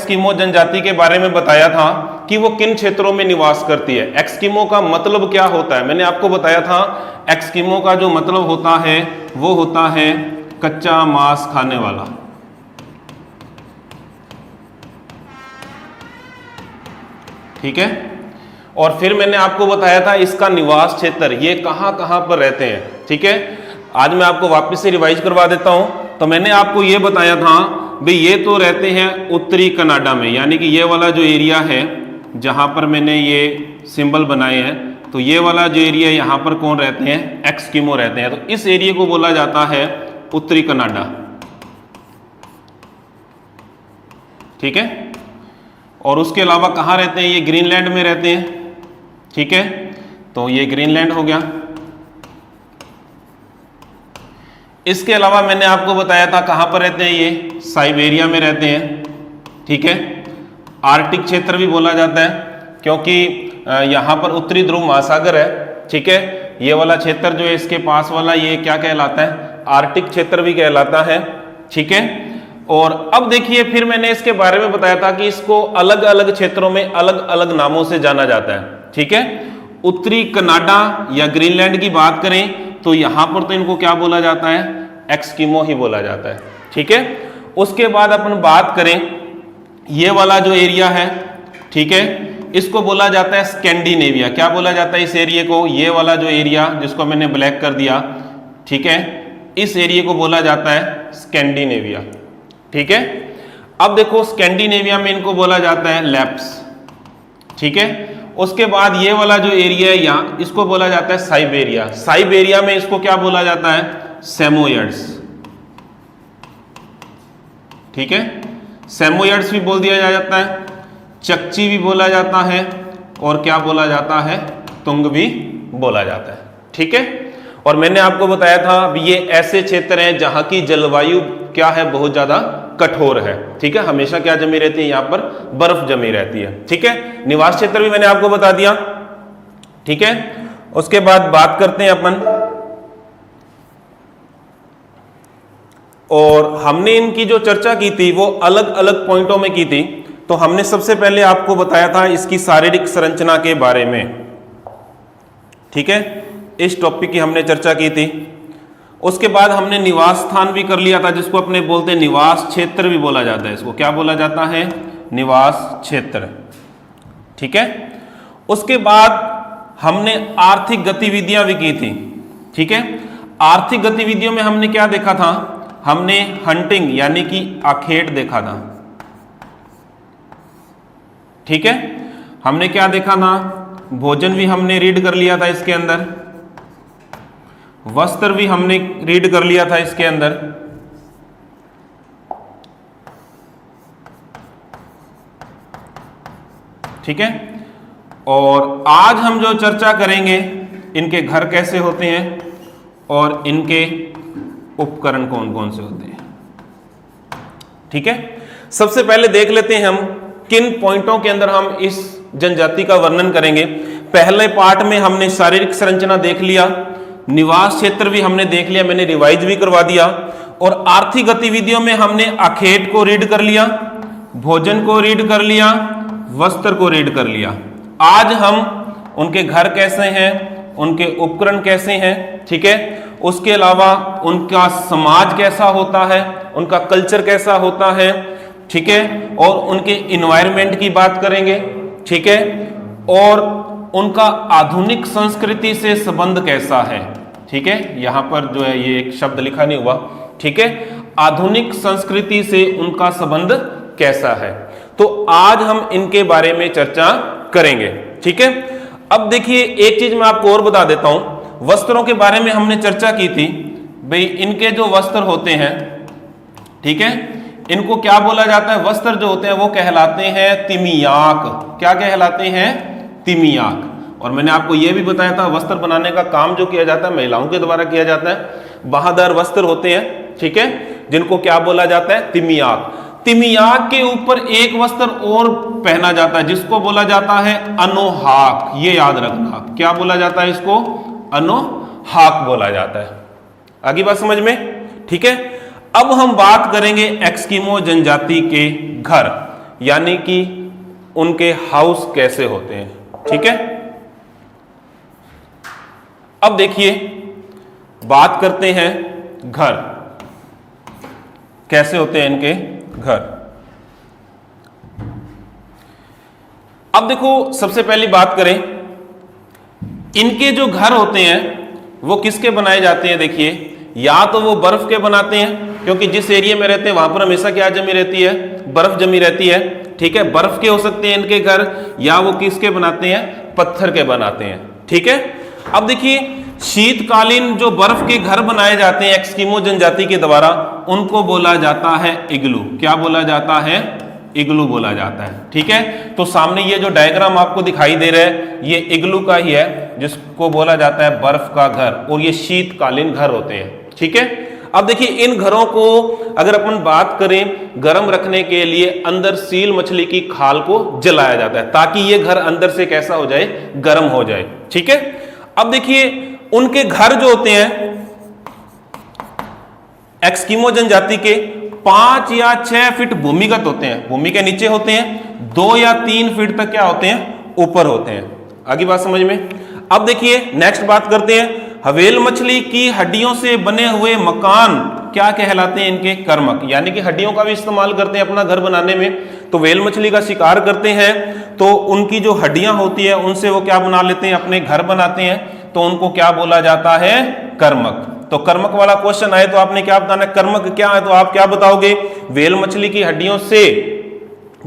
Eskimo जनजाति के बारे में बताया था कि वो किन क्षेत्रों में निवास करती है। एस्किमो का मतलब क्या होता है, मैंने आपको बताया था एस्किमो का जो मतलब होता है वो होता है कच्चा मांस खाने वाला। ठीक है, और फिर मैंने आपको बताया था इसका निवास क्षेत्र, ये कहां कहां पर रहते हैं। ठीक है, आज मैं आपको वापस से रिवाइज करवा देता हूं। तो मैंने आपको ये बताया था भाई ये तो रहते हैं उत्तरी कनाडा में, यानी कि ये वाला जो एरिया है जहां पर मैंने ये सिंबल बनाए हैं, तो ये वाला जो एरिया यहाँ पर कौन रहते हैं, एस्किमो रहते हैं। तो इस एरिया को बोला जाता है उत्तरी कनाडा। ठीक है, और उसके अलावा कहाँ रहते हैं, ये ग्रीनलैंड में रहते हैं। ठीक है, तो ये ग्रीनलैंड हो गया। इसके अलावा मैंने आपको बताया था कहाँ पर रहते हैं, ये साइबेरिया में रहते हैं। ठीक है, आर्कटिक क्षेत्र भी बोला जाता है क्योंकि यहाँ पर उत्तरी ध्रुव महासागर है। ठीक है, ये वाला क्षेत्र जो है इसके पास वाला ये क्या कहलाता है, आर्कटिक क्षेत्र भी कहलाता है। ठीक है, और अब देखिए फिर मैंने इसके बारे में बताया था कि इसको अलग अलग क्षेत्रों में अलग अलग नामों से जाना जाता है। ठीक है, उत्तरी कनाडा या ग्रीनलैंड की बात करें तो यहां पर तो इनको क्या बोला जाता है, एस्किमो ही बोला जाता है। ठीक है, उसके बाद अपन बात करें ये वाला जो एरिया है, ठीक है, इसको बोला जाता है स्कैंडिनेविया। क्या बोला जाता है इस एरिया को, ये वाला जो एरिया जिसको मैंने ब्लैक कर दिया, ठीक है, इस एरिया को बोला जाता है स्कैंडिनेविया। ठीक है, अब देखो स्कैंडिनेविया में इनको बोला जाता है लैप्स। ठीक है, उसके बाद ये वाला जो एरिया है यहाँ इसको बोला जाता है साइबेरिया। साइबेरिया में इसको क्या बोला जाता है, सेमोयड्स। ठीक है, सेमोयड्स भी बोल दिया जाता है, चकची भी बोला जाता है, और क्या बोला जाता है, तुंग भी बोला जाता है। ठीक है, और मैंने आपको बताया था ये ऐसे क्षेत्र हैं जहां की जलवायु क्या है, बहुत ज्यादा कठोर है। ठीक है, हमेशा क्या जमी रहती है, यहां पर बर्फ जमी रहती है। ठीक है, निवास क्षेत्र भी मैंने आपको बता दिया। ठीक है, उसके बाद बात करते हैं अपन, और हमने इनकी जो चर्चा की थी वो अलग अलग पॉइंटों में की थी। तो हमने सबसे पहले आपको बताया था इसकी शारीरिक संरचना के बारे में। ठीक है, इस टॉपिक की हमने चर्चा की थी। उसके बाद हमने निवास स्थान भी कर लिया था, जिसको अपने बोलते हैं निवास क्षेत्र भी बोला जाता है। इसको क्या बोला जाता है, निवास क्षेत्र। ठीक है, उसके बाद हमने आर्थिक गतिविधियां भी की थी। ठीक है, आर्थिक गतिविधियों में हमने क्या देखा था, हमने हंटिंग यानी कि आखेट देखा था। ठीक है, हमने क्या देखा था, भोजन भी हमने रीड कर लिया था इसके अंदर, वस्त्र भी हमने रीड कर लिया था इसके अंदर। ठीक है, और आज हम जो चर्चा करेंगे इनके घर कैसे होते हैं और इनके उपकरण कौन कौन से होते हैं। ठीक है, सबसे पहले देख लेते हैं हम किन पॉइंटों के अंदर हम इस जनजाति का वर्णन करेंगे। पहले पार्ट में हमने शारीरिक संरचना देख लिया, निवास क्षेत्र भी हमने देख लिया, मैंने रिवाइज भी करवा दिया, और आर्थिक गतिविधियों में हमने आखेट को रीड कर लिया, भोजन को रीड कर लिया, वस्त्र को रीड कर लिया। आज हम उनके घर कैसे हैं, उनके उपकरण कैसे हैं, ठीक है, उसके अलावा उनका समाज कैसा होता है, उनका कल्चर कैसा होता है, ठीक है, और उनके इन्वायरमेंट की बात करेंगे। ठीक है, और उनका आधुनिक संस्कृति से संबंध कैसा है। ठीक है, यहां पर जो है ये एक शब्द लिखा नहीं हुआ। ठीक है, आधुनिक संस्कृति से उनका संबंध कैसा है, तो आज हम इनके बारे में चर्चा करेंगे। ठीक है, अब देखिए एक चीज मैं आपको और बता देता हूं, वस्त्रों के बारे में हमने चर्चा की थी। भाई इनके जो वस्त्र होते हैं, ठीक है, इनको क्या बोला जाता है, वस्त्र जो होते हैं वो कहलाते हैं तिमियाक। क्या कहलाते हैं, तिमियाक। और मैंने आपको यह भी बताया था वस्त्र बनाने का काम जो किया जाता है महिलाओं के द्वारा किया जाता है। बहादुर वस्त्र होते हैं, ठीक है, जिनको क्या बोला जाता है, तिमियाक। तिमियाक के ऊपर एक वस्त्र और पहना जाता है जिसको बोला जाता है अनोहाक। ये याद रखना, क्या बोला जाता है इसको, अनोहाक बोला जाता है। आगे बात समझ में। ठीक है, अब हम बात करेंगे एस्किमो जनजाति के घर। यानी कि उनके हाउस कैसे होते हैं। ठीक है, अब देखिए बात करते हैं घर कैसे होते हैं इनके घर। अब देखो सबसे पहली बात करें, इनके जो घर होते हैं वो किसके बनाए जाते हैं। देखिए या तो वो बर्फ के बनाते हैं, क्योंकि जिस एरिया में रहते हैं वहां पर हमेशा क्या जमी रहती है, बर्फ जमी रहती है। ठीक है, बर्फ के हो सकते हैं इनके घर, या वो किसके बनाते हैं, पत्थर के बनाते हैं। ठीक है, अब देखिए शीतकालीन जो बर्फ के घर बनाए जाते हैं एस्किमो जनजाति के द्वारा, उनको बोला जाता है इग्लू। क्या बोला जाता है, इग्लू बोला जाता है। ठीक है, तो सामने ये जो डायग्राम आपको दिखाई दे रहा है ये इग्लू का ही है, जिसको बोला जाता है बर्फ का घर, और ये शीतकालीन घर होते हैं। ठीक है, अब देखिए इन घरों को अगर अपन बात करें गर्म रखने के लिए अंदर सील मछली की खाल को जलाया जाता है, ताकि ये घर अंदर से कैसा हो जाए, गर्म हो जाए। ठीक है, अब देखिए उनके घर जो होते हैं एस्किमो जनजाति के 5 या 6 फीट भूमिगत होते हैं, भूमि के नीचे होते हैं, 2 या 3 फीट तक क्या होते हैं, ऊपर होते हैं। आगे बात समझ में। अब देखिए नेक्स्ट बात करते हैं, हवेल मछली की हड्डियों से बने हुए मकान क्या कहलाते हैं, इनके कर्मक, यानी कि हड्डियों का भी इस्तेमाल करते हैं अपना घर बनाने में। तो व्हेल मछली का शिकार करते हैं तो उनकी जो हड्डियां होती है उनसे वो क्या बना लेते हैं, अपने घर बनाते हैं, तो उनको क्या बोला जाता है, कर्मक। तो कर्मक वाला क्वेश्चन आए तो आपने क्या बताना, कर्मक क्या है, तो आप क्या बताओगे, व्हेल मछली की हड्डियों से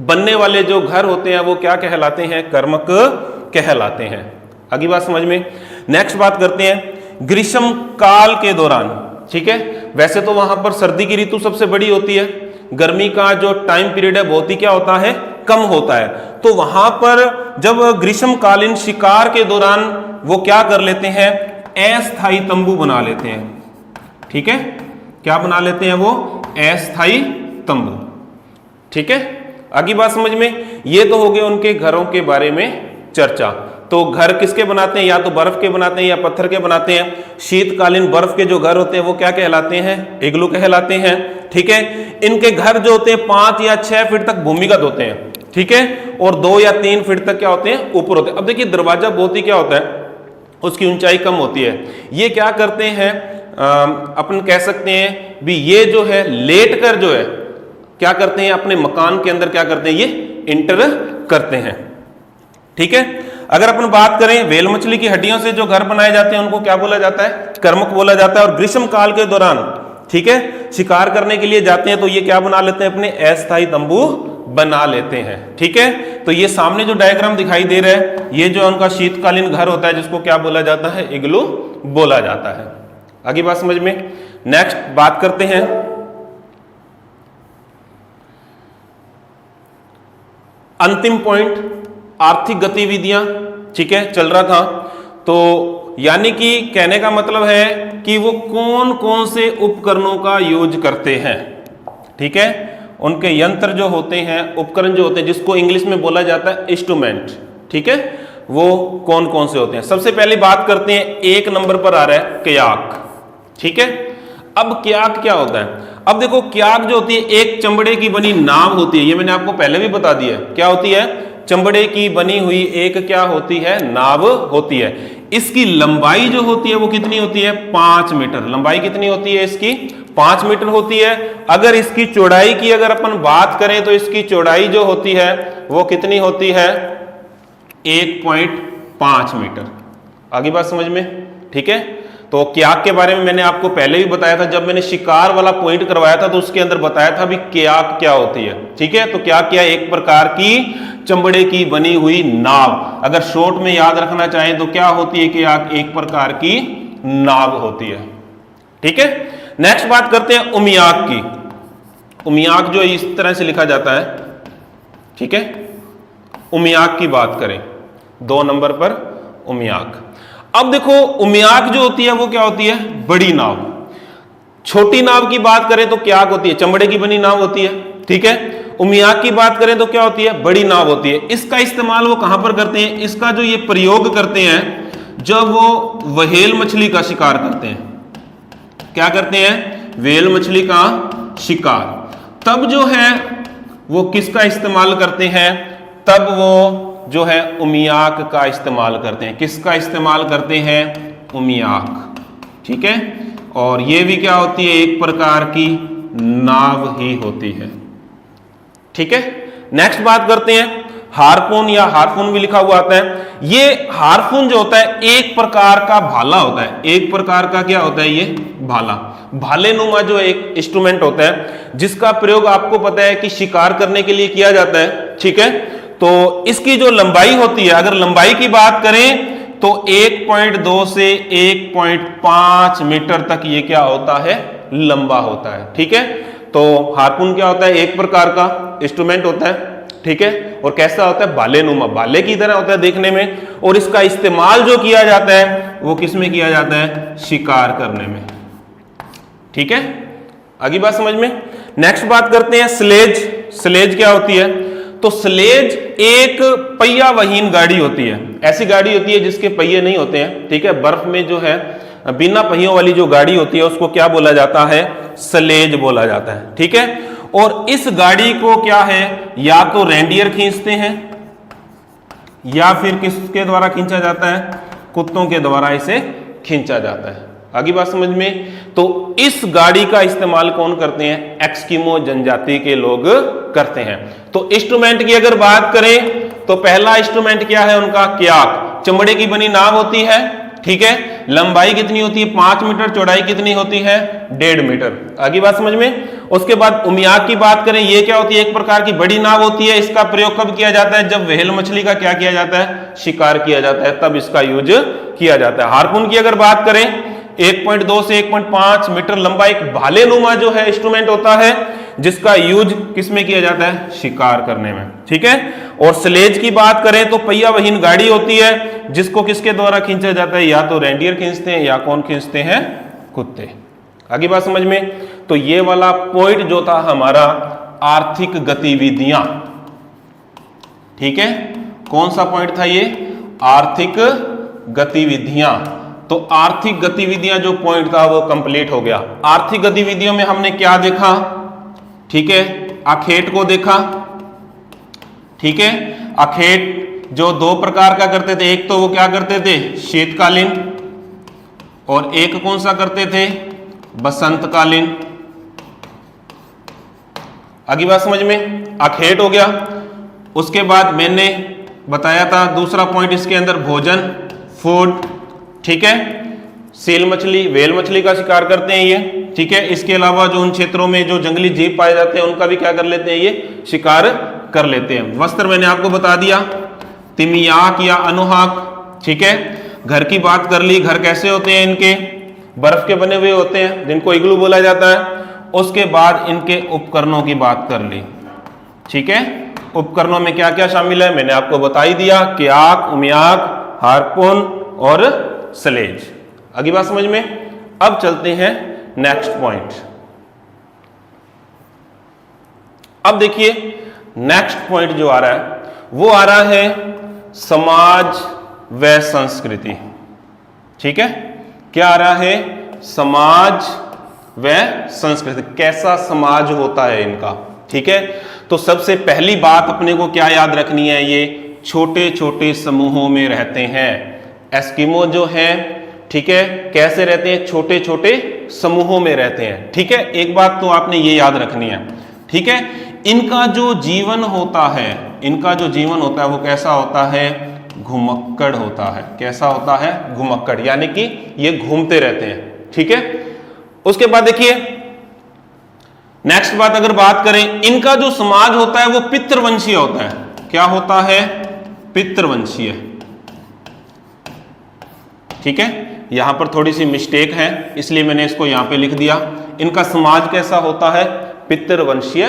बनने वाले जो घर होते हैं वो क्या कहलाते हैं, कर्मक कहलाते हैं। अगली बात समझ में। नेक्स्ट बात करते हैं ग्रीष्म काल के दौरान। ठीक है, वैसे तो वहां पर सर्दी की ऋतु सबसे बड़ी होती है, गर्मी का जो टाइम पीरियड है बहुत ही क्या होता है, कम होता है। तो वहां पर जब ग्रीष्मकालीन शिकार के दौरान वो क्या कर लेते हैं, अस्थायी तंबू बना लेते हैं। ठीक है, क्या बना लेते हैं वो, अस्थायी तंबू। ठीक है, आगे बात समझ में। ये तो हो गए उनके घरों के बारे में चर्चा। तो घर किसके बनाते हैं, या तो बर्फ के बनाते हैं या पत्थर के बनाते हैं। शीतकालीन बर्फ के जो घर होते हैं वो क्या कहलाते हैं, इग्लू कहलाते हैं। ठीक है, इनके घर जो होते हैं 5 या 6 फीट तक भूमिगत होते हैं। ठीक है, और 2 या 3 फीट तक क्या होते हैं, ऊपर होते हैं। अब देखिए दरवाजा बहुत ही क्या होता है, उसकी ऊंचाई कम होती है। ये क्या करते हैं, अपन कह सकते हैं भी ये जो है लेट कर जो है क्या करते हैं, अपने मकान के अंदर क्या करते हैं, ये इंटर करते हैं। ठीक है, अगर अपन बात करें व्हेल मछली की हड्डियों से जो घर बनाए जाते हैं उनको क्या बोला जाता है, कर्मक बोला जाता है। और ग्रीष्म काल के दौरान ठीक है शिकार करने के लिए जाते हैं तो ये क्या बना लेते हैं, अपने अस्थायी तंबू बना लेते हैं। ठीक है, तो ये सामने जो डायग्राम दिखाई दे रहा है ये जो उनका शीतकालीन घर होता है जिसको क्या बोला जाता है, इग्लू बोला जाता है। आगे बात समझ में। नेक्स्ट बात करते हैं अंतिम पॉइंट, आर्थिक गतिविधियां। ठीक है, चल रहा था तो यानी कि कहने का मतलब है कि वो कौन कौन से उपकरणों का यूज करते हैं। ठीक है, उनके यंत्र जो होते हैं, उपकरण जो होते हैं, जिसको इंग्लिश में बोला जाता है इंस्ट्रूमेंट। ठीक है, वो कौन कौन से होते हैं। सबसे पहले बात करते हैं, 1 नंबर पर आ रहा है क्याक। ठीक है, अब क्याक क्या होता है, अब देखो क्याक जो होती है एक चमड़े की बनी नाव होती है, ये मैंने आपको पहले भी बता दिया क्या होती है, चमड़े की बनी हुई एक क्या होती है, नाव होती है। इसकी लंबाई जो होती है वो कितनी होती है, 5 मीटर। लंबाई कितनी होती है इसकी, 5 मीटर होती है। अगर इसकी चौड़ाई की अगर अपन बात करें तो इसकी चौड़ाई जो होती है वो कितनी होती है, 1.5 मीटर। आगे बात समझ में। ठीक है, तो क्याक के बारे में मैंने आपको पहले भी बताया था, जब मैंने शिकार वाला पॉइंट करवाया था तो उसके अंदर बताया था भी क्याक क्या होती है। ठीक है, तो क्याक क्या, एक प्रकार की चमड़े की बनी हुई नाव। अगर शॉर्ट में याद रखना चाहें तो क्या होती है क्याक, एक प्रकार की नाव होती है। ठीक है, नेक्स्ट बात करते हैं उमियाक की। उमियाक जो इस तरह से लिखा जाता है। ठीक है, उमियाक की बात करें 2 नंबर पर उमियाक। अब देखो उमियाक जो होती है वो क्या होती है, बड़ी नाव। छोटी नाव की बात करें तो क्याक होती है, चमड़े की बनी नाव होती है। ठीक है, उमियाक की बात करें तो क्या होती है, बड़ी नाव होती है। इसका इस्तेमाल वो कहां पर करते हैं, इसका जो ये प्रयोग करते हैं जब वो व्हेल मछली का शिकार करते हैं। क्या करते हैं, व्हेल मछली का शिकार। तब जो है वो किसका इस्तेमाल करते हैं? तब वो जो है उमियाक का इस्तेमाल करते हैं। किसका इस्तेमाल करते हैं? उमियाक। ठीक है, और ये भी क्या होती है? एक प्रकार की नाव ही होती है। ठीक है, नेक्स्ट बात करते हैं हार्पून, या हार्पून भी लिखा हुआ आता है। ये हार्पून जो होता है एक प्रकार का भाला होता है। एक प्रकार का क्या होता है? ये भाला, भाले नुमा जो एक इंस्ट्रूमेंट होता है जिसका प्रयोग आपको पता है कि शिकार करने के लिए किया जाता है। ठीक है, तो इसकी जो लंबाई होती है, अगर लंबाई की बात करें तो 1.2 से 1.5 मीटर तक ये क्या होता है? लंबा होता है। ठीक है, तो हार्पून क्या होता है? एक प्रकार का इंस्ट्रूमेंट होता है। ठीक है, और कैसा होता है? भाले नुमा, भाले की तरह होता है देखने में, और इसका इस्तेमाल जो किया जाता है वो किस में किया जाता है? शिकार करने में। ठीक है, आगे बात समझ में। नेक्स्ट बात करते हैं स्लेज। स्लेज क्या होती है? तो स्लेज एक पहिया वहीन गाड़ी होती है। ऐसी गाड़ी होती है जिसके पहिए नहीं होते हैं। ठीक है, बर्फ में जो है बिना पहियों वाली जो गाड़ी होती है उसको क्या बोला जाता है? स्लेज बोला जाता है। ठीक है, और इस गाड़ी को क्या है? या तो रेंडियर खींचते हैं या फिर किसके द्वारा खींचा जाता है? कुत्तों के द्वारा इसे खींचा जाता है। आगे बात समझ में। तो इस गाड़ी का इस्तेमाल कौन करते हैं? एस्किमो जनजाति के लोग करते हैं। तो इंस्ट्रूमेंट की अगर बात करें तो पहला इंस्ट्रूमेंट क्या है उनका? क्याक, चमड़े की बनी नाव होती है। ठीक है, लंबाई कितनी होती है? 5 मीटर, चौड़ाई कितनी होती है? 1.5 मीटर। आगे बात समझ में। उसके बाद उमियाक की बात करें, ये क्या होती है? एक प्रकार की बड़ी नाव होती है। इसका प्रयोग कब किया जाता है? जब व्हेल मछली का क्या किया जाता है? शिकार किया जाता है, तब इसका यूज किया जाता है। हार्पून की अगर बात करें 1.2 से 1.5 मीटर लंबा एक भाले नुमा जो है इंस्ट्रूमेंट होता है जिसका यूज किसमें किया जाता है? शिकार करने में। ठीक है, और स्लेज की बात करें तो पहिया वहीन गाड़ी होती है जिसको किसके द्वारा खींचा जाता है? या तो रेंडियर खींचते हैं या कौन खींचते हैं? कुत्ते। आगे बात समझ में। तो ये वाला पॉइंट जो था हमारा आर्थिक गतिविधियां। ठीक है, कौन सा पॉइंट था ये? आर्थिक गतिविधियां। तो आर्थिक गतिविधियां जो पॉइंट था वो कंप्लीट हो गया। आर्थिक गतिविधियों में हमने क्या देखा? ठीक है, अखेट को देखा। ठीक है, अखेट जो दो प्रकार का करते थे, एक तो वो क्या करते थे? शीतकालीन, और एक कौन सा करते थे? बसंतकालीन। आगे बात समझ में। अखेट हो गया। उसके बाद मैंने बताया था दूसरा पॉइंट इसके अंदर भोजन, फूड। ठीक है, सील मछली, व्हेल मछली का शिकार करते हैं ये। ठीक है, इसके अलावा जो उन क्षेत्रों में जो जंगली जीव पाए जाते हैं उनका भी क्या कर लेते हैं? ये शिकार कर लेते हैं। वस्त्र मैंने आपको बता दिया, तिमियाक या अनुहाक। ठीक है, घर की बात कर ली। घर कैसे होते हैं? इनके बर्फ के बने हुए होते हैं जिनको इग्लू बोला जाता है। उसके बाद इनके उपकरणों की बात कर ली। ठीक है, उपकरणों में क्या क्या शामिल है मैंने आपको बता ही दिया, क्याक, उमियाक, हार्पून और स्लेज। अगली बात समझ में। अब चलते हैं नेक्स्ट पॉइंट। अब देखिए नेक्स्ट पॉइंट जो आ रहा है वो आ रहा है समाज व संस्कृति। ठीक है, क्या आ रहा है? समाज व संस्कृति। कैसा समाज होता है इनका। ठीक है, तो सबसे पहली बात अपने को क्या याद रखनी है? ये छोटे छोटे समूहों में रहते हैं। एस्किमो जो है, ठीक है, कैसे रहते हैं? छोटे छोटे समूहों में रहते हैं। ठीक है, एक बात तो आपने ये याद रखनी है। ठीक है, इनका जो जीवन होता है, इनका जो जीवन होता है वो कैसा होता है? घुमक्कड़ होता है। कैसा होता है? घुमक्कड़, यानी कि ये घूमते रहते हैं। ठीक है, उसके बाद देखिए नेक्स्ट बात अगर बात करें, इनका जो समाज होता है वो पितृवंशीय होता है। क्या होता है? पितृवंशीय। ठीक है, यहां पर थोड़ी सी मिस्टेक है इसलिए मैंने इसको यहां पे लिख दिया। इनका समाज कैसा होता है? पितृवंशीय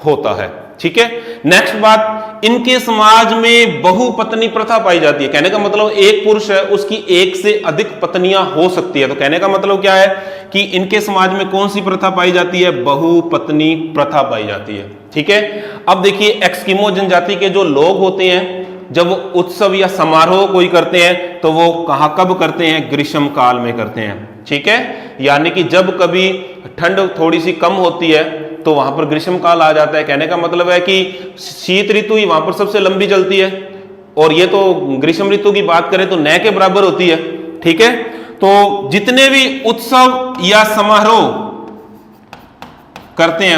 होता है। ठीक है, नेक्स्ट बात, इनके समाज में बहुपत्नी प्रथा पाई जाती है। कहने का मतलब एक पुरुष है उसकी एक से अधिक पत्नियां हो सकती है। तो कहने का मतलब क्या है कि इनके समाज में कौन सी प्रथा पाई जाती है? बहुपत्नी प्रथा पाई जाती है। ठीक है, अब देखिए एस्किमो जनजाति के जो लोग होते हैं जब वो उत्सव या समारोह कोई करते हैं तो वो कब करते हैं? ग्रीष्म काल में करते हैं। ठीक है, यानी कि जब कभी ठंड थोड़ी सी कम होती है तो वहां पर ग्रीष्म काल आ जाता है। कहने का मतलब है कि शीत ऋतु ही वहां पर सबसे लंबी चलती है, और ये तो ग्रीष्म ऋतु की बात करें तो न के बराबर होती है। ठीक है, तो जितने भी उत्सव या समारोह करते हैं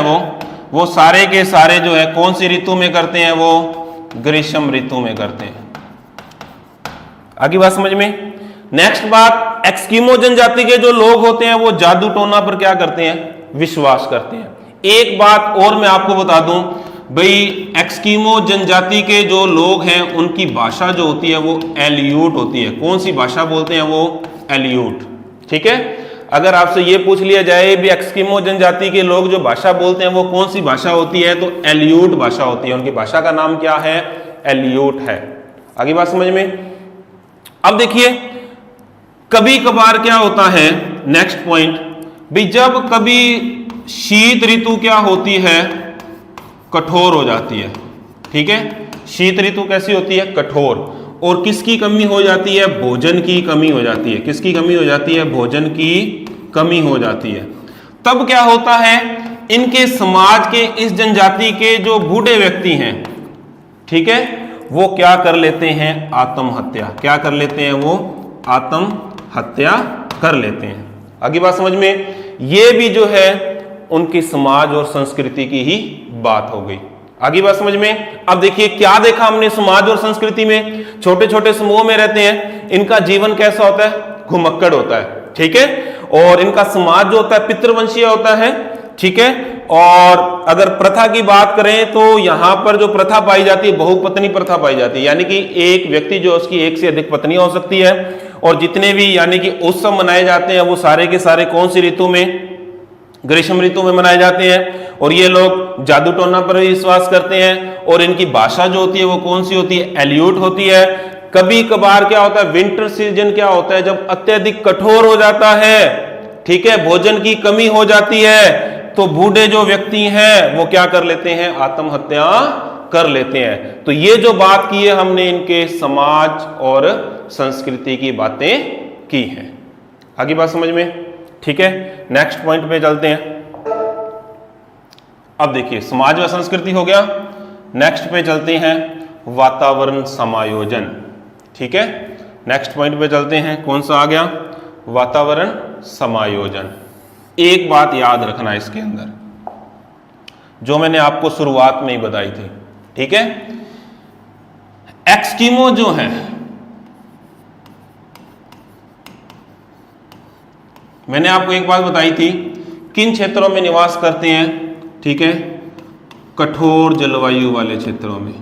वो सारे के सारे जो है कौन सी ऋतु में करते हैं, वो ग्रीष्म ऋतु में करते हैं। आगे बात समझ में। नेक्स्ट बात, एस्किमो जनजाति के जो लोग होते हैं वो जादू टोना पर क्या करते हैं, विश्वास करते हैं। एक बात और मैं आपको बता दूं भाई, एस्किमो जनजाति के जो लोग हैं उनकी भाषा जो होती है वो एलियूट होती है। कौन सी भाषा बोलते हैं, वो एलियूट। ठीक है, अगर आपसे ये पूछ लिया जाए भी एस्किमो जनजाति के लोग जो भाषा बोलते हैं वो कौन सी भाषा होती है, तो एलियूट भाषा होती है। उनकी भाषा का नाम क्या है, एलियूट है। आगे बात समझ में। अब देखिए, कभी कभार क्या होता है, नेक्स्ट पॉइंट भी, जब कभी शीत ऋतु क्या होती है, कठोर हो जाती है। ठीक है, शीत ऋतु कैसी होती है, कठोर, और किसकी कमी हो जाती है, भोजन की कमी हो जाती है। किसकी कमी हो जाती है, भोजन की कमी हो जाती है। तब क्या होता है, इनके समाज के इस जनजाति के जो बूढ़े व्यक्ति हैं, ठीक है, वो क्या कर लेते हैं, आत्महत्या। क्या कर लेते हैं, वो आत्महत्या कर लेते हैं। आगे बात समझ में। ये भी जो है उनकी समाज और संस्कृति की ही बात हो गई। आगे बात समझ में। अब देखिए क्या देखा हमने समाज और संस्कृति में, छोटे छोटे समूह में रहते हैं, इनका जीवन कैसा होता है, घुमक्कड़ होता है। ठीक है, और इनका समाज जो होता है पितृवंशीय होता है। ठीक है, और अगर प्रथा की बात करें तो यहां पर जो प्रथा पाई जाती है, बहुपत्नी प्रथा पाई जाती है, यानी कि एक व्यक्ति जो उसकी एक से अधिक पत्नी हो सकती है। और जितने भी यानी कि उत्सव मनाए जाते हैं वो सारे के सारे कौन सी ऋतु में, ग्रीष्म ऋतु में मनाए जाते हैं। और ये लोग जादू टोना पर विश्वास करते हैं, और इनकी भाषा जो होती है वो कौन सी होती है, एलियूट होती है। कभी कभार क्या होता है, विंटर सीजन क्या होता है, जब अत्यधिक कठोर हो जाता है, ठीक है, भोजन की कमी हो जाती है, तो बूढ़े जो व्यक्ति हैं वो क्या कर लेते हैं, आत्महत्या कर लेते हैं। तो ये जो बात की है हमने, इनके समाज और संस्कृति की बातें की हैं। आगे बात समझ में। ठीक है, नेक्स्ट पॉइंट पे चलते हैं। अब देखिए समाज व संस्कृति हो गया, नेक्स्ट पे चलते हैं वातावरण समायोजन। ठीक है, नेक्स्ट पॉइंट पे चलते हैं, कौन सा आ गया, वातावरण समायोजन। एक बात याद रखना इसके अंदर, जो मैंने आपको शुरुआत में ही बताई थी। ठीक है, एस्किमो जो है, मैंने आपको एक बात बताई थी, किन क्षेत्रों में निवास करते हैं, ठीक है, कठोर जलवायु वाले क्षेत्रों में।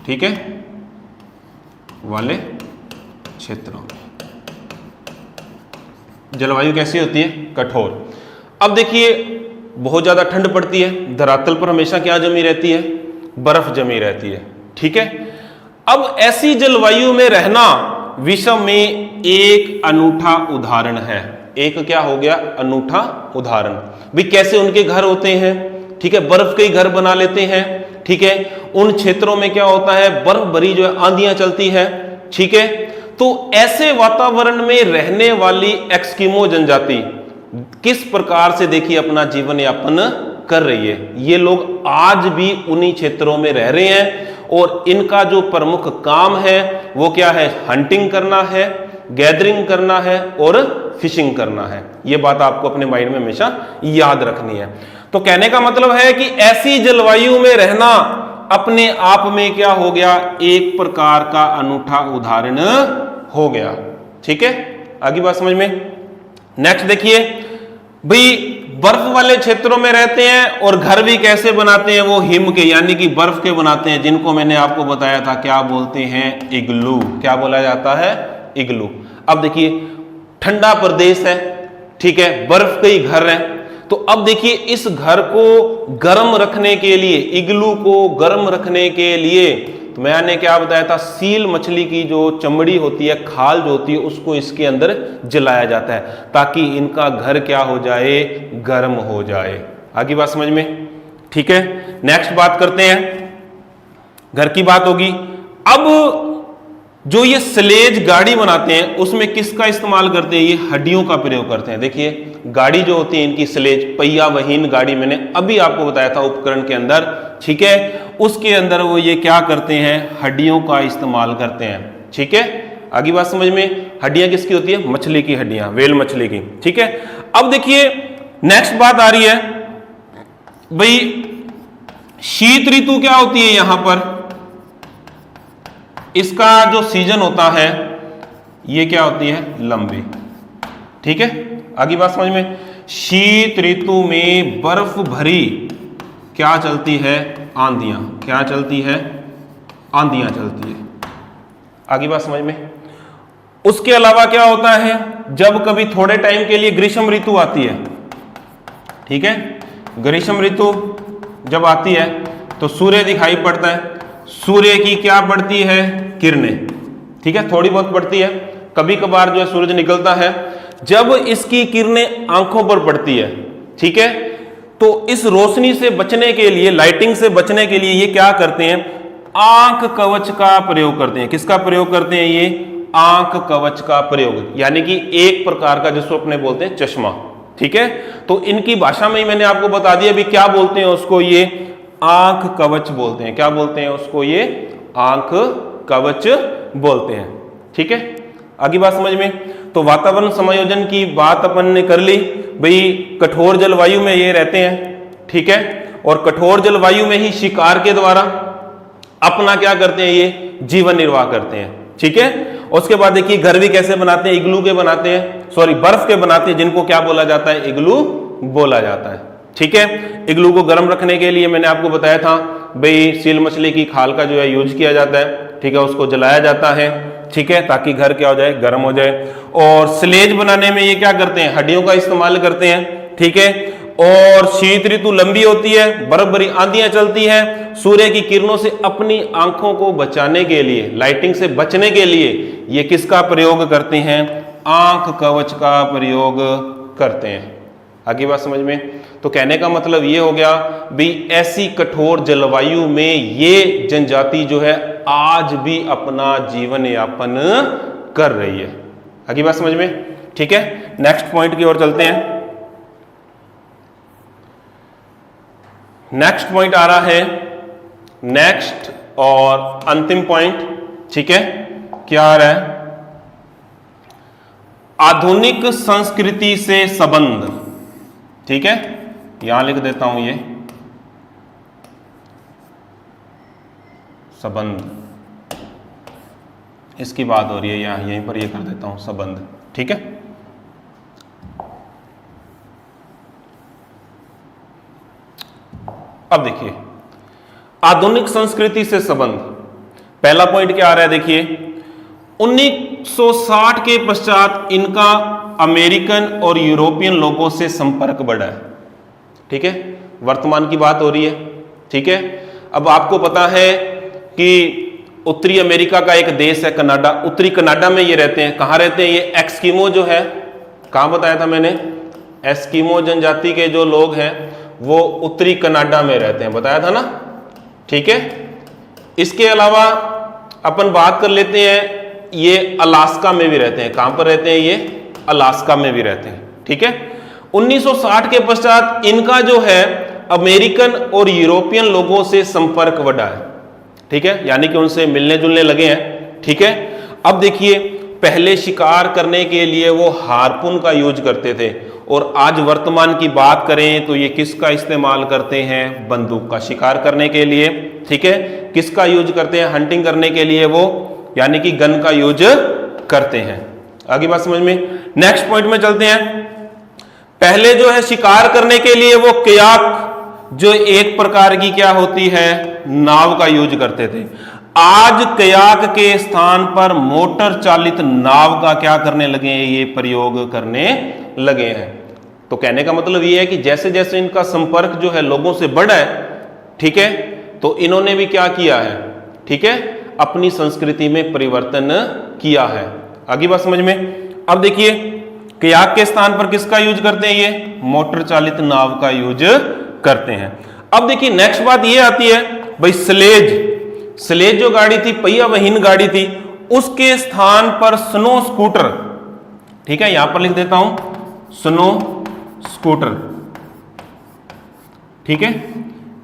ठीक है, वाले क्षेत्रों में जलवायु कैसी होती है, कठोर। अब देखिए बहुत ज्यादा ठंड पड़ती है, धरातल पर हमेशा क्या जमी रहती है, बर्फ जमी रहती है। ठीक है, अब ऐसी जलवायु में रहना विश्व में एक अनूठा उदाहरण है। एक क्या हो गया, अनूठा उदाहरण। भी कैसे उनके घर होते हैं, ठीक है, बर्फ के घर बना लेते हैं। ठीक है, उन क्षेत्रों में क्या होता है, बर्फ भरी जो है आंधियां चलती है। ठीक है, तो ऐसे वातावरण में रहने वाली एस्किमो जनजाति किस प्रकार से देखिए अपना जीवन यापन कर रही है। ये लोग आज भी उन्हीं क्षेत्रों में रह रहे हैं, और इनका जो प्रमुख काम है वो क्या है, हंटिंग करना है, गैदरिंग करना है और फिशिंग करना है। ये बात आपको अपने माइंड में हमेशा याद रखनी है। तो कहने का मतलब है कि ऐसी जलवायु में रहना अपने आप में क्या हो गया, एक प्रकार का अनूठा उदाहरण हो गया। ठीक है, आगे बात समझ में। नेक्स्ट देखिए भाई, बर्फ वाले क्षेत्रों में रहते हैं और घर भी कैसे बनाते हैं, वो हिम के यानी कि बर्फ के बनाते हैं, जिनको मैंने आपको बताया था क्या बोलते हैं, इग्लू। क्या बोला जाता है, इग्लू। अब देखिए ठंडा प्रदेश है, ठीक है, बर्फ के ही घर है, तो अब देखिए इस घर को गर्म रखने के लिए, इग्लू को गर्म रखने के लिए, तो मैंने क्या बताया था, सील मछली की जो चमड़ी होती है, खाल जो होती है, उसको इसके अंदर जलाया जाता है ताकि इनका घर क्या हो जाए, गर्म हो जाए। आगे बात समझ में। ठीक है, नेक्स्ट बात करते हैं, घर की बात होगी। अब जो ये स्लेज गाड़ी बनाते हैं उसमें किसका इस्तेमाल करते हैं? ये हड्डियों का प्रयोग करते हैं। देखिए गाड़ी जो होती है इनकी स्लेज पहिया वहीन गाड़ी, मैंने अभी आपको बताया था उपकरण के अंदर, ठीक है, उसके अंदर वो ये क्या करते हैं? हड्डियों का इस्तेमाल करते हैं। ठीक है, आगे बात समझ में? हड्डियां किसकी होती है? मछली की हड्डियां, व्हेल मछली की। ठीक है, अब देखिए नेक्स्ट बात आ रही है भाई, शीत ऋतु क्या होती है? यहां पर इसका जो सीजन होता है ये क्या होती है? लंबी। ठीक है, आगे बात समझ में? शीत ऋतु में बर्फ भरी क्या चलती है? आंधियां। क्या चलती है? आंधियां चलती है। आगे बात समझ में? उसके अलावा क्या होता है? जब कभी थोड़े टाइम के लिए ग्रीष्म ऋतु आती है, ठीक है, ग्रीष्म ऋतु जब आती है तो सूर्य दिखाई पड़ता है। सूर्य की क्या पड़ती है? किरणें। ठीक है, थोड़ी बहुत पड़ती है, कभी कभार जो है सूरज निकलता है। जब इसकी किरणें आंखों पर पड़ती है, ठीक है, तो इस रोशनी से बचने के लिए, लाइटिंग से बचने के लिए ये क्या करते हैं? आंख कवच का प्रयोग करते हैं। किसका प्रयोग करते हैं? ये आंख कवच का प्रयोग, यानी कि एक प्रकार का जिसको अपने बोलते हैं चश्मा। ठीक है, तो इनकी भाषा में ही मैंने आपको बता दिया भी क्या बोलते हैं उसको, ये आंख कवच बोलते हैं। क्या बोलते हैं उसको? ये आंख कवच बोलते हैं। ठीक है, आगे बात समझ में? तो वातावरण समायोजन की बात अपन ने कर ली भाई, कठोर जलवायु में ये रहते हैं। ठीक है, और कठोर जलवायु में ही शिकार के द्वारा अपना क्या करते हैं? ये जीवन निर्वाह करते हैं। ठीक है, उसके बाद देखिए घर भी कैसे बनाते हैं? इग्लू के बनाते हैं, सॉरी बर्फ के बनाते हैं, जिनको क्या बोला जाता है? इग्लू बोला जाता है। ठीक है, इग्लू को गर्म रखने के लिए मैंने आपको बताया था भाई सील मछली की खाल का जो है यूज किया जाता है। ठीक है, उसको जलाया जाता है। ठीक है, ताकि घर क्या हो जाए? गर्म हो जाए। और स्लेज बनाने में ये क्या करते हैं? हड्डियों का इस्तेमाल करते हैं। ठीक है, और शीत ऋतु लंबी होती है, बर्फ भरी आंधियां चलती है, सूर्य की किरणों से अपनी आंखों को बचाने के लिए, लाइटिंग से बचने के लिए ये किसका प्रयोग करते हैं? आंख कवच का प्रयोग करते हैं। आगे बात समझ में? तो कहने का मतलब ये हो गया भी ऐसी कठोर जलवायु में ये जनजाति जो है आज भी अपना जीवन यापन कर रही है। आगे बात समझ में? ठीक है, नेक्स्ट पॉइंट की ओर चलते हैं। नेक्स्ट पॉइंट आ रहा है, नेक्स्ट और अंतिम पॉइंट। ठीक है, क्या आ रहा है? आधुनिक संस्कृति से संबंध। ठीक है, यहां लिख देता हूं ये संबंध, इसकी बात हो रही है, यहां यहीं पर ये कर देता हूं संबंध। ठीक है, अब देखिए आधुनिक संस्कृति से संबंध, पहला पॉइंट क्या आ रहा है? देखिए 1960 के पश्चात इनका अमेरिकन और यूरोपियन लोगों से संपर्क बढ़ा है। ठीक है, वर्तमान की बात हो रही है। ठीक है, अब आपको पता है कि उत्तरी अमेरिका का एक देश है कनाडा, उत्तरी कनाडा में ये रहते हैं। कहाँ रहते हैं ये? एस्किमो जो है, कहाँ बताया था मैंने? एस्किमो जनजाति के जो लोग हैं वो उत्तरी कनाडा में रहते हैं, बताया था ना। ठीक है, इसके अलावा अपन बात कर लेते हैं, ये अलास्का में भी रहते हैं। कहां पर रहते हैं ये? अलास्का में भी रहते हैं। ठीक है, 1960 के पश्चात इनका जो है अमेरिकन और यूरोपियन लोगों से संपर्क बढ़ा है। ठीक है, यानी कि उनसे मिलने जुलने लगे हैं। ठीक है, अब देखिए पहले शिकार करने के लिए वो हार्पून का यूज करते थे, और आज वर्तमान की बात करें तो ये किसका इस्तेमाल करते हैं? बंदूक का। शिकार करने के लिए, ठीक है, किसका यूज करते हैं? हंटिंग करने के लिए वो, यानी कि गन का यूज करते हैं। आगे बात समझ में? नेक्स्ट पॉइंट में चलते हैं। पहले जो है शिकार करने के लिए वो कयाक, जो एक प्रकार की क्या होती है? नाव का यूज करते थे। आज कयाक के स्थान पर मोटर चालित नाव का क्या करने लगे हैं? ये प्रयोग करने लगे हैं। तो कहने का मतलब ये है कि जैसे जैसे इनका संपर्क जो है लोगों से बढ़ा है, ठीक है, तो इन्होंने भी क्या किया है? ठीक है, अपनी संस्कृति में परिवर्तन किया है। आगे बात समझ में? अब देखिए कयाक के स्थान पर किसका यूज करते हैं? ये मोटर चालित नाव का यूज करते हैं। अब देखिए नेक्स्ट बात ये आती है भाई, स्लेज जो गाड़ी थी, पहिया वहीन गाड़ी थी, उसके स्थान पर स्नो स्कूटर, ठीक है, यहां पर लिख देता हूं स्नो स्कूटर, ठीक है,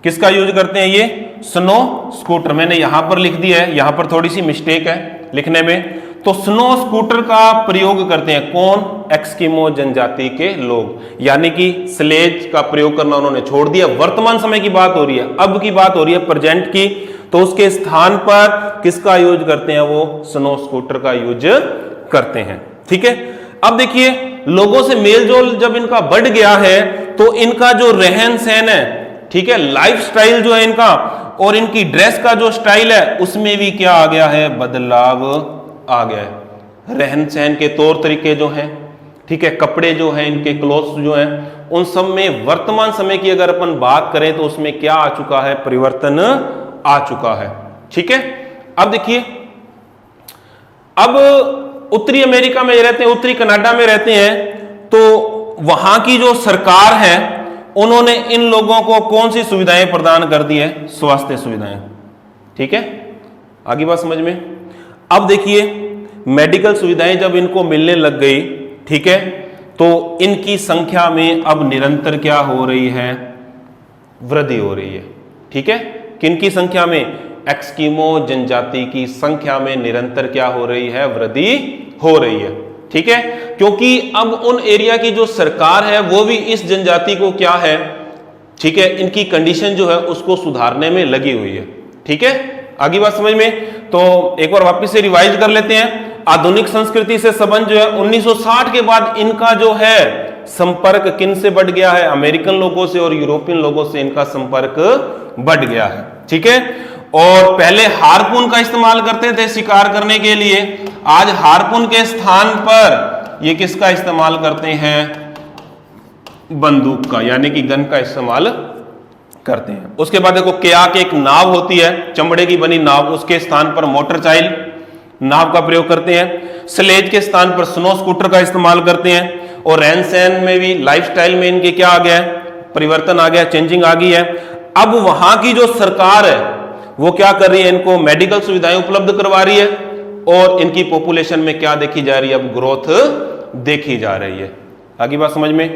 किसका यूज करते हैं ये, स्नो स्कूटर। मैंने यहां पर लिख दिया है, यहां पर थोड़ी सी मिस्टेक है लिखने में, तो स्नो स्कूटर का प्रयोग करते हैं कौन, एस्किमो जनजाति के लोग, यानी कि स्लेज का प्रयोग करना उन्होंने छोड़ दिया। वर्तमान समय की बात हो रही है, अब की बात हो रही है, प्रेजेंट की, तो उसके स्थान पर किसका यूज करते हैं, वो स्नो स्कूटर का यूज करते हैं, ठीक है। अब देखिए लोगों से मेलजोल जब इनका बढ़ गया है तो इनका जो रहन सहन है, ठीक है, लाइफस्टाइल जो है इनका, और इनकी ड्रेस का जो स्टाइल है उसमें भी क्या आ गया है, बदलाव आ गया है। रहन सहन के तौर तरीके जो हैं, ठीक है, कपड़े जो हैं इनके, क्लोथ्स जो हैं, उन सब में वर्तमान समय की अगर अपन बात करें तो उसमें क्या आ चुका है, परिवर्तन आ चुका है, ठीक है। अब देखिए, अब उत्तरी अमेरिका में रहते हैं, उत्तरी कनाडा में रहते हैं, तो वहां की जो सरकार है उन्होंने इन लोगों को कौन सी सुविधाएं प्रदान कर दी है, स्वास्थ्य सुविधाएं, ठीक है, आगे बात समझ में। अब देखिए मेडिकल सुविधाएं जब इनको मिलने लग गई, ठीक है, तो इनकी संख्या में अब निरंतर क्या हो रही है, वृद्धि हो रही है, ठीक है। किनकी संख्या में, एस्किमो जनजाति की संख्या में निरंतर क्या हो रही है, वृद्धि हो रही है, ठीक है, क्योंकि अब उन एरिया की जो सरकार है वो भी इस जनजाति को क्या है, ठीक है, इनकी कंडीशन जो है उसको सुधारने में लगी हुई है, ठीक है, आगे बात समझ में। तो एक बार वापस से रिवाइज कर लेते हैं। आधुनिक संस्कृति से संबंध जो है 1960 के बाद इनका जो है संपर्क किन से बढ़ गया है, अमेरिकन लोगों से और यूरोपियन लोगों से इनका संपर्क बढ़ गया है, ठीक है। और पहले हारपून का इस्तेमाल करते थे शिकार करने के लिए, आज हारपून के स्थान पर ये किसका इस्तेमाल करते हैं, बंदूक का, यानी कि गन का इस्तेमाल करते हैं। उसके बाद देखो कयाक एक नाव होती है, चमड़े की बनी नाव, उसके स्थान पर मोटर चाइल नाव का प्रयोग करते हैं। स्लेज के स्थान पर स्नो स्कूटर का इस्तेमाल करते हैं। और रहन सहन में भी, लाइफस्टाइल में इनके क्या आ गया है, परिवर्तन आ गया, चेंजिंग आ गई है। अब वहां की जो सरकार है वो क्या कर रही है, इनको मेडिकल सुविधाएं उपलब्ध करवा रही है और इनकी पॉपुलेशन में क्या देखी जा रही है, अब ग्रोथ देखी जा रही है। आगे बात समझ में।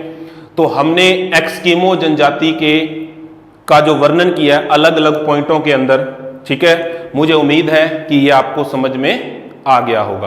तो हमने एस्किमो जनजाति के का जो वर्णन किया है अलग अलग पॉइंटों के अंदर, ठीक है, मुझे उम्मीद है कि ये आपको समझ में आ गया होगा।